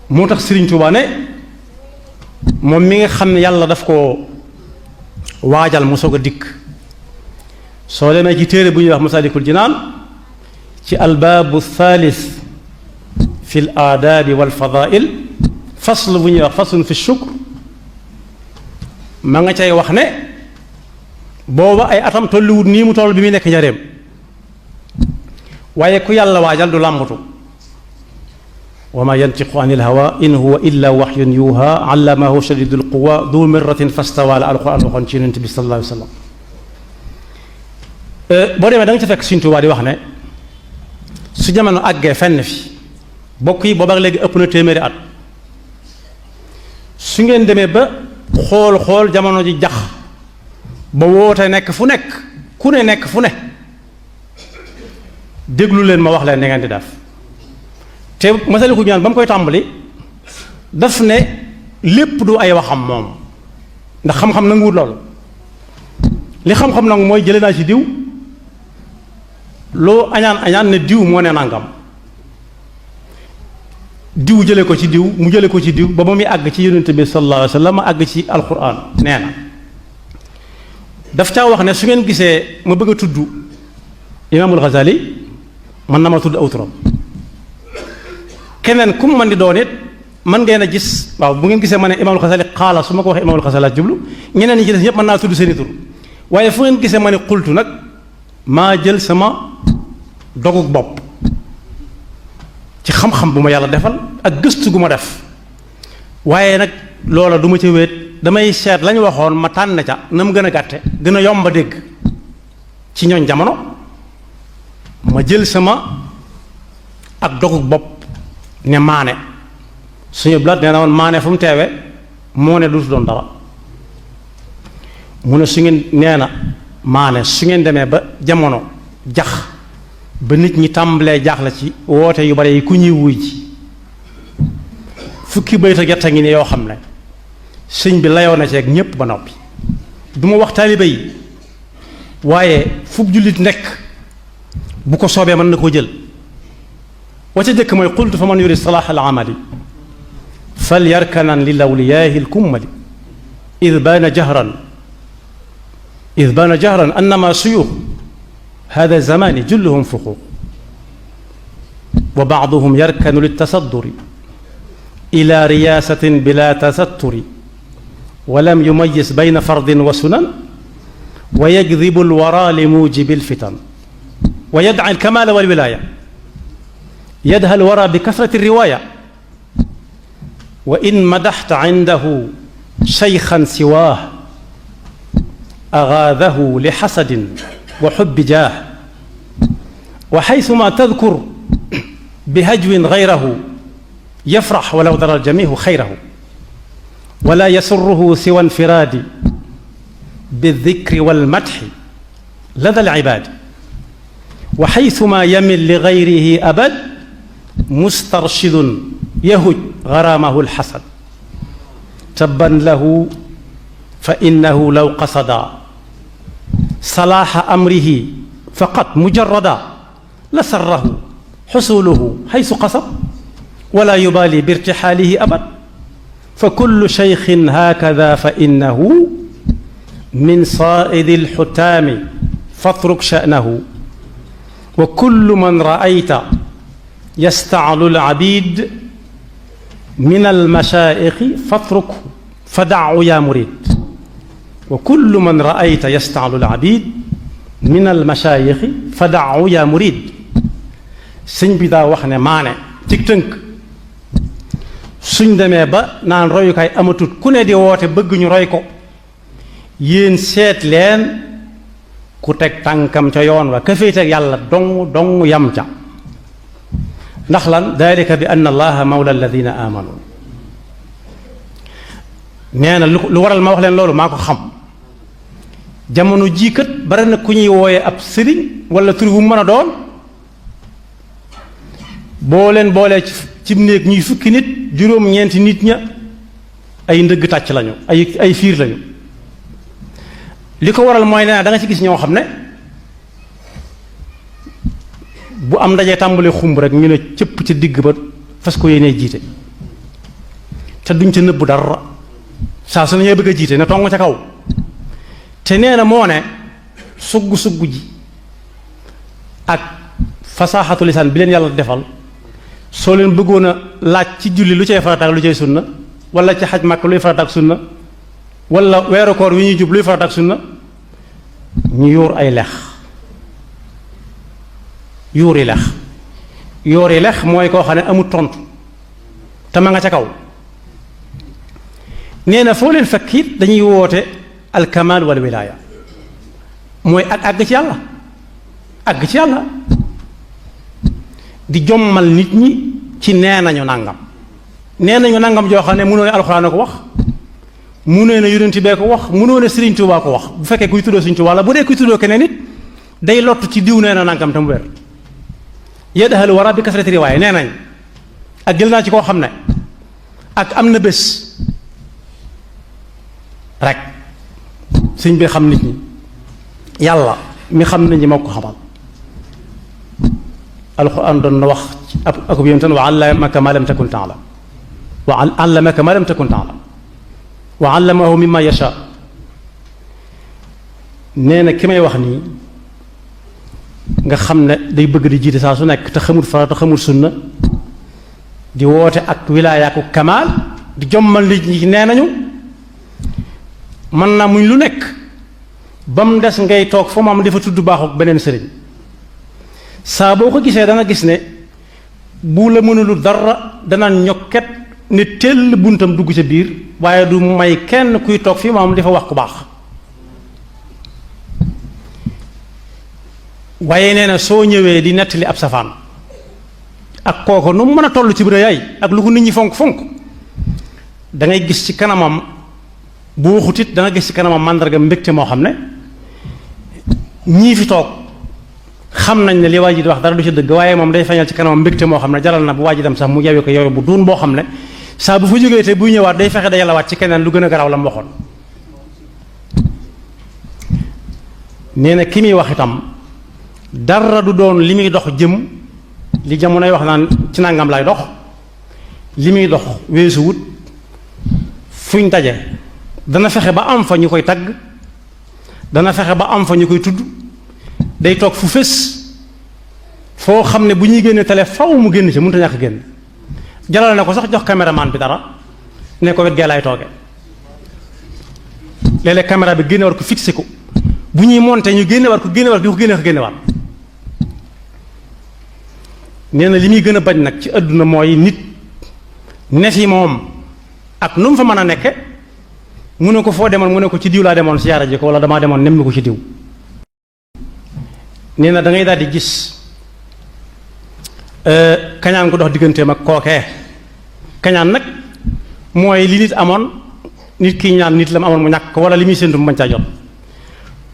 moo tax Sëriñ Tuubaa ne moom mi nga xam ne yàlla daf ko waajal mu soog a dikk soo demee ci téere bu ñuy wax Masaalikul Jinaan ci albaabu thalith fi l aadaabi wal fadail fasl bu ñuy wax faslun fi shukr ma nga cay wax ne booba ay atam tolluwut nii mu toll bi muy nekk njareem waaye ku yàlla waajal du làmbatu wa ma yantiqu an il hawa in huwa illa waxyun yuuha allamahu shadidul quwa du mirratin fastawa la alquran waxoon ci yonent bi sallallahu alayhi wa sallam boo demee da nga ci fekk Sëriñ Tuubaa di wax ne su jamono àggee fenn fi bokk yi booba léegi ëpp na téeméeri at su ngeen demee ba xool jamono ji jax ba woote nekk fu nekk ku ne nekk fu ne déglu leen ma wax leen ni ngeen di def te Masaalikul Jinaan ba mu koy tàmbali daf ne lépp du ay waxam moom ndax xam-xam nanguwut loolu li xam-xam nangu mooy jële naa ci diw loo añaan ne diw moo ne nangam diw jële ko ci diw mu jële ko ci diw ba muy àgg ci yonent bi sallallahu alayhi wa sallam àgg ci alquran nee na daf caa wax ne su ngeen gisee ma bëgg a tudd imaamul Ghazali man na ma tudd aw turam keneen ku mu mën di doon it mën ngeen a gis waaw bu ngeen gisee ma ne imaamul Ghazali xaala su ma ko waxee imaamul Ghazali jublu ñeneen ñi ci des ñëpp mën naa tudd seeni tur waaye fu ngeen gisee ma ne xultu nag maa jël sama dogug bopp ci xam-xam bu ma yàlla defal ak gëstu gu ma def waaye nag loola du ma ca wéet damay seet lañu waxoon ma tànn ca na mu gën a gàtte gën a yomb a dégg ci ñooñ jamono ma jël sama ak dogug bopp ne maane suñu blaat nee na woon maane fu mu teewe moo ne duutu doon dara mu ne su ngeen nee na maane su ngeen demee ba jamono jax ba nit ñi tàmbalee jaaxle ci woote yu bare yi ku ñuy wuy ji fukki bayta gerte ngi ne yoo xam ne sëñ bi layoo na ceeg ñépp ba noppi du ma wax taalibe yi waaye fu jullit nekk bu ko soobee mën na koo jël wa ca jëkk mooy qultu fa man yuri salaax al amali fal yarkanan lil awliyaahi al kummali id baana jahran annama suyuux hada zamani julluhum fuquuq wa baaduhum yarkanu liltasadduri ila riyaasatin bila tasatturi wa lam yumayis bayna fardin wa sunan wa yajdibu alwara li muujibi alfitan wa yadci alkamaala walwilaaya yadha alwara bi kasrati alriwaaya wa in madaxta cindahu shaykhan siwaah agaadahu li xasadin wa xubbi jaah wa xaytuma tadkur bi hajwin gayrahu yafrax walaw dara aljamiicu xayrahu wala yasurruhu siwa infiraadi bildikri walmadxi lada alcibaadi wa xaytuma yamil li gayrihi abad mustarshidun yahuj garaamahu alxasad tabban lahu fa innahu law qasada salaaxa amrihi faqat mujarrada la sarrahu xusuluhu xaysu qasad wala yubaali birtixaalihi abad fa kullu cheykhin hakada fa innahu min saaidi alxutaami fatruk sha'nahu wa kullu man ra'ayta yastaclu alabid min almashaayixi fatrukhu fadacu yaa murid wa kullu man ra'ayta yasta'lu al-'abid min al-mashaayixi fada'u yaa murid sëñ bi daa wax ne maane ci tënk suñ demee ba naan royukaay amatut ku ne di woote bëgg ñu roy ko yéen seet leen ku teg tànkam ca yoon wa ka féeteeg yàlla dong yam ca ndax lan dalika bi anna allaha mawla alladina amanu nee na lu waral ma wax leen loolu maa ko xam jamono jii kat bari na ku ñuy wooye ab sëriñ wala tur bu mu mën a doon boo leen boolee ci néeg ñuy fukki nit juróom-ñeenti nit ña ay ndëgg tàcc lañu ay fiir lañu li ko waral mooy nee na da nga ci gis ñoo xam ne bu am ndajee tàmbalee xumb rek ñu ne cëpp ci digg ba fas ko yéenee jiite te duñ ca nëbbu dara saa su ne ñooy bëgg a jiite ne tong ca kaw te nee na moo ne sugg ji ak fasaaxatu lisaan bi leen yàlla defal soo leen bëggoon a laaj ci julli lu cay farata ak lu cay sunna wala ci xaj màkk luy farata ak sunna wala weeru koor wi ñuy jub luy farata ak sunna ñu yóor ay lex yóori lex yóori lex mooy koo xam ne amul tontu te ma nga ca kaw nee na foo leen fekk it dañuy woote alkamal wal wilaaya mooy ak àgg ci yàlla àgg ci yàlla di jommal nit ñi ci nee nañu nangam joo xam ne mënoo ne alxuraan ko wax mënoo ne yonent bee ko wax mënoo ne Sëriñ Tuubaa ko wax bu fekkee kuy tuddoo Sëriñ Tuubaa la bu dee kuy tuddoo keneen nit day lott ci diw nee na nangam te mu wér yadhalu wara bi kasrati riwaaya nee nañ ak jël naa ci koo xam ne ak am na bés rek sëñ bi xam nit ñi yàlla mi xam nit ñi moo ko xamal alxuraan doon na wax ci ak yonentam wa allamaka ma lam takun ta'lam wa allamaka ma lam takun ta'lam wa allamahu mimma yasha nee na ki may wax nii nga xam ne day bëgg di jiite saa su nekk te xamul farata xamul sunna di woote ak wilaayaku kamaal di jommal nit ñi nee nañu mën naa muñ lu nekk ba mu des ngay toog fa mu am dafa tudd baaxu beneen sëriñ saa boo ko gisee danga gis ne bu la mënulu dara dana ñokket ne tell buntam dugg ca biir waaye du may kenn kuy toog fii mu am dafa wax ku baax waaye nee na soo ñëwee di nettali ab safaan ak kooko nu mu mën a toll ci rëyaay ak lu ko nit ñi fonk da ngay gis ci kanamam bu waxut it da nga gis ci kanamam màndarga mbégte moo xam ne ñii fi toog xam nañ ne li waa ji di wax dara du ci dëgg waaye moom day feeñal ci kanamam mbégte moo xam ne jaral na bu waa ji dem sax mu yewe ko yewe bu duun boo xam ne saa bu fa jógee te buy ñëwaat day fexe day yàllawaat ci keneen lu gën a garaaw la mu waxoon nee na ki muy wax itam dara du doon li muy dox jëm li jamonoy wax naan ci nangam lay dox li muy dox weesu wut fuñ daje dana fexe ba am fa ñu koy tagg dana fexe ba am fa ñu koy tudd day toog fu fés foo xam ne bu ñuy génne télé faw mu génn ci mënut a ñàkk génn jalal na ko sax jox caméraman bi dara ne ko wet gee laay tooge léeg-léeg caméra bi génne war ko fixé ko bu ñuy monté ñu génne war ko génne war di ko génne war nee na li muy gën a bañ nag ci àdduna mooy nit ne fi moom ak nu mu fa mën a nekke mu ne ko foo demoon mu ne ko ci diw laa demoon siyaara ji ko wala damaa demoon nemmi ko ci diw nee na da ngay daal di gis kañaan ko dox digganteem ak kookee kañaan nag mooy li nit amoon nit ki ñaan nit la mu amoon mu ñàkk wala li muy séntu mu bañ caa jot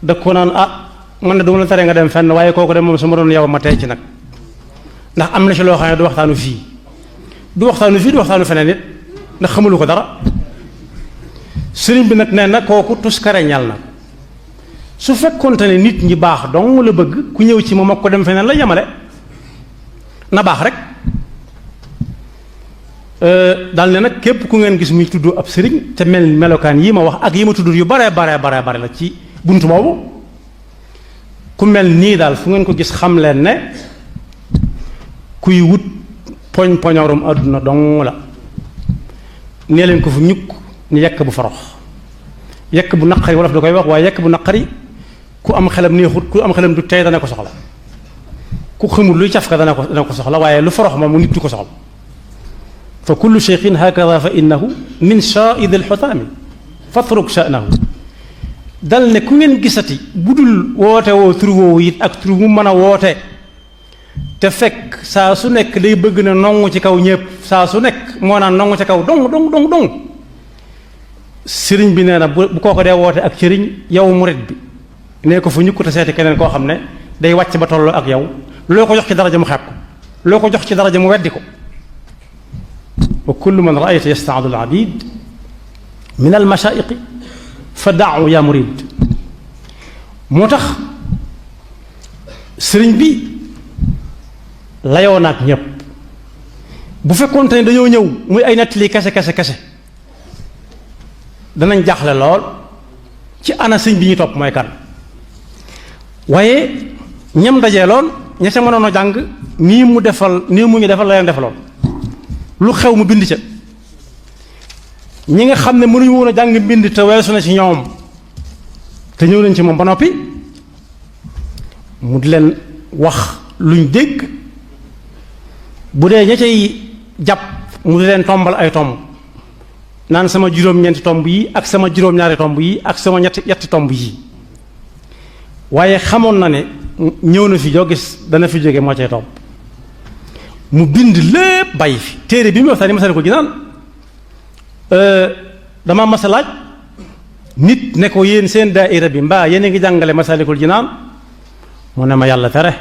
da ko naan man ne du ma la tere nga dem fenn waaye kooku de moom su ma doon yow ma tey ci nag ndax am na ci loo xam ne du waxtaanu fii du waxtaanu feneen it ndax xamulu ko dara sëriñ bi nag nee na kooku tuskare ñal na su fekkonte ne nit ñi baax dong la bëgg ku ñëw ci moom ak ko dem feneen la yemale na baax rek daal ne nag képp ku ngeen gis muy tudd ab sëriñ te mel melokaan yi ma wax ak yi ma tudd yu bare la ci bunt boobu ku mel nii daal fu ngeen ko gis xam leen ne kuy wut poñorum àdduna dong la nee leen ko fu ñukk ni yekk bu farox yekk bu naqari wolof da koy wax waaye yekk bu naqari ku am xelam neexut ku am xelam du tey dana ko soxla ku xamul luy caf ka dana ko soxla waaye lu farox moom mu nit du ko soxla fa kullu cheikhin hakada fa innahu min sha'id al-hutami fatruk sha'nahu dal ne ku ngeen gisati bu dul woote woo tur woowu it ak tur mu mën a woote te fekk saa su nekk day bëgg na nongu ci kaw ñépp saa su nekk moo naan nongu ci kaw dong sëriñ bi nee na bu kooko dee woote ak sëriñ yow murit bi nee ko fa ñukk te seeti keneen koo xam ne day wàcc ba tolloo ak yow loo ko jox ci daraja mu xeeb ko loo ko jox ci daraja mu weddi ko wa kullu man ra'ayta yasta'du al-'abid min al-masha'iqi fa da'u ya murid moo tax sëriñ bi layoo naag ñépp bu fekkoonte ne dañoo ñëw muy ay nettali kese danañ jaaxle lool ci ana sëñ bi ñu topp mooy kan. waaye ñam dajeeloon ña ca mënoon a jàng nii mu ñu defal la leen defaloon lu xew mu bind ca. ñi nga xam ne mënuñu woon a jàng mbind te weesu na ci ñoom te ñëw nañ ci moom ba noppi mu di leen wax luñ dégg bu dee ña cay jàpp mu di leen tombal ay tomb naan sama juróom-ñeenti tomb yi ak sama juróom-ñaari tomb yi ak sama yetti tomb yi waaye xamoon na ne ñëw na fi joo gis dana fi jóge moo cay tomb mu bind lépp bàyyi fi téere bi mu waxtaan ni ko ginaan dama mas a laaj nit ne ko yéen seen daaira bi mbaa yéen a ngi jàngale Masaalikul Jinaan mu ne ma yàlla tere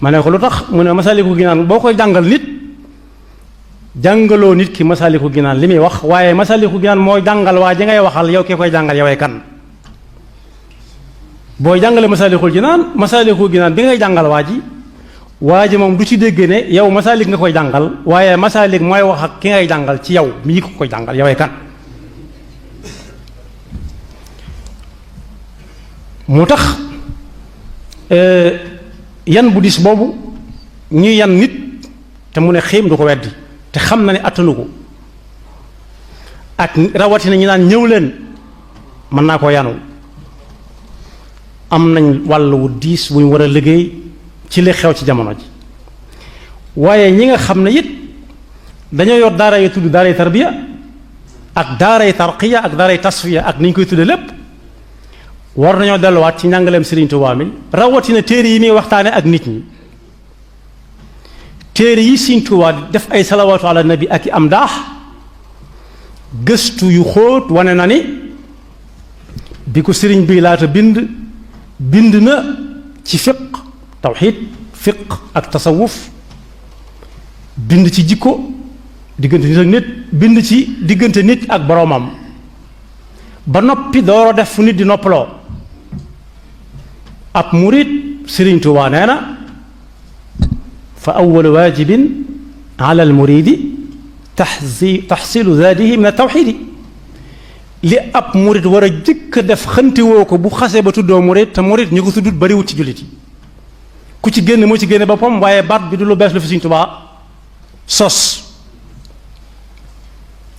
ma ne ko lu tax mu ne Masaalikul Jinaan boo koy jàngal nit jàngaloo nit ki Masaalikul Jinaan li muy wax waaye Masaalikul Jinaan mooy jàngal waa ji ngay waxal yow ki koy jàngal yoway kan. booy jàngale Masaalikul Jinaan bi ngay jàngal waa ji moom du ci dégg ne yow Masaalik nga koy jàngal waaye Masaalik mooy wax ak ki ngay jàngal ci yow mii ko koy jàngal yoway kan. moo tax yan bu dis boobu ñuy yan nit te mu ne xiim du ko weddi te xam na ne attanu ko ak rawatina ñu naan ñëw leen mën naa koo yanu am nañ wàll wu diis bu ñu war a liggéey ci li xew ci jamono ji. waaye ñi nga xam ne it dañoo yor daara yu tudd daaray tarbiya ak daaray tarqiya ak daaray tasfiya ak ni ñu koy tudde lépp war nañoo delluwaat ci njàngaleem Sëriñ Tuubaa mi rawatina téere yi muy waxtaane ak nit ñi. téere yi Sëriñ Tuubaa def ay salawaatu ala nabi ak i am daax gëstu yu xóot wane na ni bi ko sëriñ bi laata bind na ci fiq tawxiid fiq ak tasawuf bind ci jikko diggante nit ak nit bind ci diggante nit ak boroomam ba noppi dooro def fu nit di noppaloo. ab murid Sëriñ Tuubaa nee na fa awwalu waajibin ala al muridi taxsilu zaadihi min at-tawxiidi li ab murid war a jëkk def xantiwoo ko bu xasee ba tuddoo murid te murid ñu ko tuddut bariwut ci jullit yi ku ci génn moo ci génne boppam waaye baat bi du lu bees lu fi Sëriñ Tuubaa sos.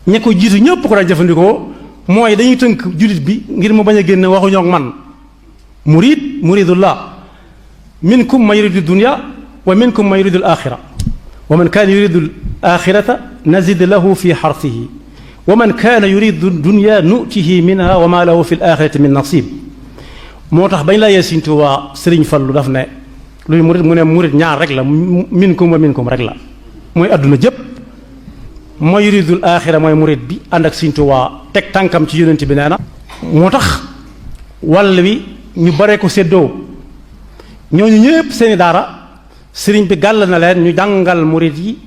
ña ko jiitu ñëpp ko daan jëfandikoo mooy dañuy tënk jullit bi ngir mu bañ a génn waxuñoo ak man muridullah minkum man yuridu dunya wa minkum man yuridu al-axira wa man kaana yuridu al-axirata nazid lahu fi xarsihi wa man kaana yuridu dunya nutihi minha wa ma lahu fi al-axirati min nasib. moo tax bañ laa yee Sëriñ Tuubaa Sëriñ Fallu daf ne luy murid mu ne murid ñaar rek la minkum wa minkum rek la mooy adduna jëpp. mooy yuridul aaxira mooy murid bi ànd ak Sëriñ Tuubaa teg tànkam ci yonent bi nee na. moo tax wàll wi ñu bare ko séddoo ñooñu ñëpp seeni daara sëriñ bi gàll na leen ñu jàngal murid yi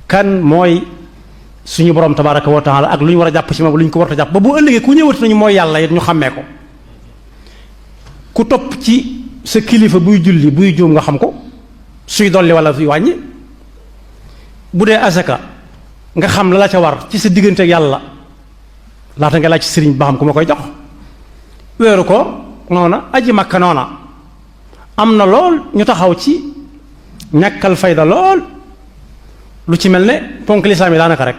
kan mooy suñu borom tabaaraka wa taala ak lu ñu war a jàpp ci moom lu ñu ko war a jàpp ba bu ëllëgee ku ñëwati nañu mooy yàlla it ñu xàmmee ko. ku topp ci sa kilifa buy julli buy juum nga xam ko suy dolli wala suy wàññi bu dee asaka nga xam la ca war ci sa diggante ak yàlla laata nga laaj ci sëriñ ba xam ku ma koy jox. weeru ko noona aji makka noona am na lool ñu taxaw ci ñàkkal fayda lool lu ci mel ne ponk lislaam yi daanaka rek